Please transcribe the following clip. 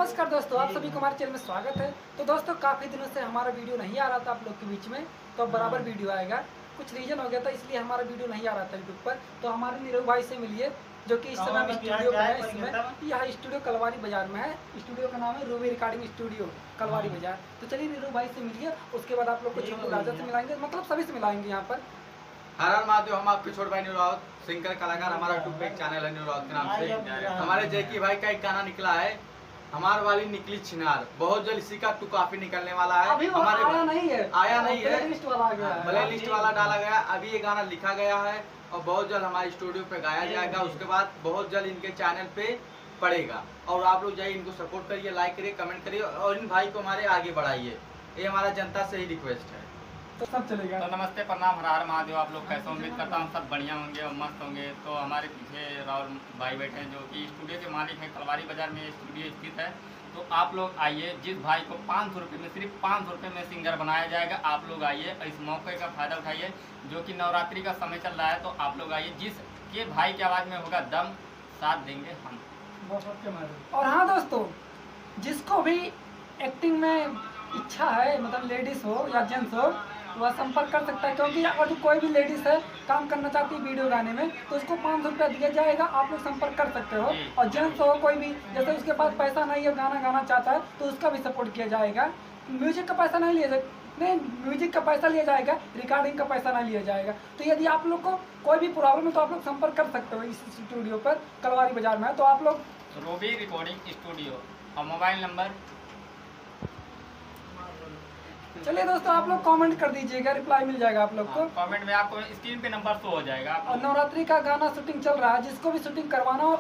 नमस्कार दोस्तों, आप सभी को हमारे चैनल में स्वागत है। तो दोस्तों, काफ़ी दिनों से हमारा वीडियो नहीं आ रहा था आप लोग के बीच में, तो अब बराबर वीडियो आएगा। कुछ रीजन हो गया था, इसलिए हमारा वीडियो नहीं आ रहा था यूट्यूब पर। तो हमारे नीरव भाई से मिलिए, जो कि इस समय हम स्टूडियो पर है। इसमें यह स्टूडियो कलवारी बाजार में है। स्टूडियो का नाम है रूबी रिकॉर्डिंग स्टूडियो कलवारी बाजार। तो चलिए नीरव भाई से मिलिए, उसके बाद आप लोग को छोटू राजा से मिलाएंगे, मतलब सभी से मिलाएंगे यहाँ पर। हर हर महादेव। हम आपके छोटे भाई न्यू रावत, सिंगर कलाकार। हमारा यूट्यूब पे एक चैनल है न्यू रावत के नाम से। हमारे जैकी भाई का एक गाना निकला है, हमार वाली निकली छिनार। बहुत जल्द इसी का 2 कॉपी निकलने वाला है। अभी हमारे आया नहीं है, प्लेलिस्ट वाला आ गया है, प्लेलिस्ट वाला डाला गया। अभी ये गाना लिखा गया है और बहुत जल्द हमारे स्टूडियो पे गाया जाएगा। उसके बाद बहुत जल्द इनके चैनल पे पड़ेगा। और आप लोग जाइए, इनको सपोर्ट करिए, लाइक करिए, कमेंट करिए और इन भाई को हमारे आगे बढ़ाइए। ये हमारा जनता से ही रिक्वेस्ट है। तो सब चलेगा। तो नमस्ते, प्रणाम, हर हर महादेव। आप लोग कैसे? उम्मीद करता हूँ सब बढ़िया होंगे और मस्त होंगे। तो हमारे पीछे राहुल भाई बैठे हैं, जो कि स्टूडियो के मालिक हैं। कलवारी बाजार में स्टूडियो स्थित है। तो आप लोग आइए, जिस भाई को 500 रुपये में, सिर्फ 500 रुपये में सिंगर बनाया जाएगा। आप लोग आइए, इस मौके का फ़ायदा उठाइए, जो कि नवरात्रि का समय चल रहा है। तो आप लोग आइए, जिसके भाई की आवाज़ में होगा दम, साथ देंगे हम। और हाँ दोस्तों, जिसको भी एक्टिंग में इच्छा है, मतलब लेडीज हो या जेंट्स हो, वह संपर्क कर सकता है। क्योंकि अगर कोई भी लेडीज है काम करना चाहती है वीडियो गाने में, तो उसको 500 रुपया दिया जाएगा। आप लोग संपर्क कर सकते हो। और जेंट्स हो कोई भी, जैसे उसके पास पैसा नहीं है, गाना गाना चाहता है, तो उसका भी सपोर्ट किया जाएगा। म्यूजिक का पैसा नहीं लिया जाएगा, नहीं, म्यूजिक का पैसा लिया जाएगा, रिकॉर्डिंग का पैसा नहीं लिया जाएगा। तो यदि आप लोग को कोई भी प्रॉब्लम है, तो आप लोग संपर्क कर सकते हो इस स्टूडियो पर, कलवारी बाजार में है। तो आप लोग रूबी रिकॉर्डिंग स्टूडियो और मोबाइल नंबर। चलिए दोस्तों, आप लोग कमेंट कर दीजिएगा, रिप्लाई मिल जाएगा आप लोग को। कमेंट में आपको स्क्रीन पे नंबर शो हो जाएगा। और नवरात्रि का गाना शूटिंग चल रहा है, जिसको भी शूटिंग करवाना हो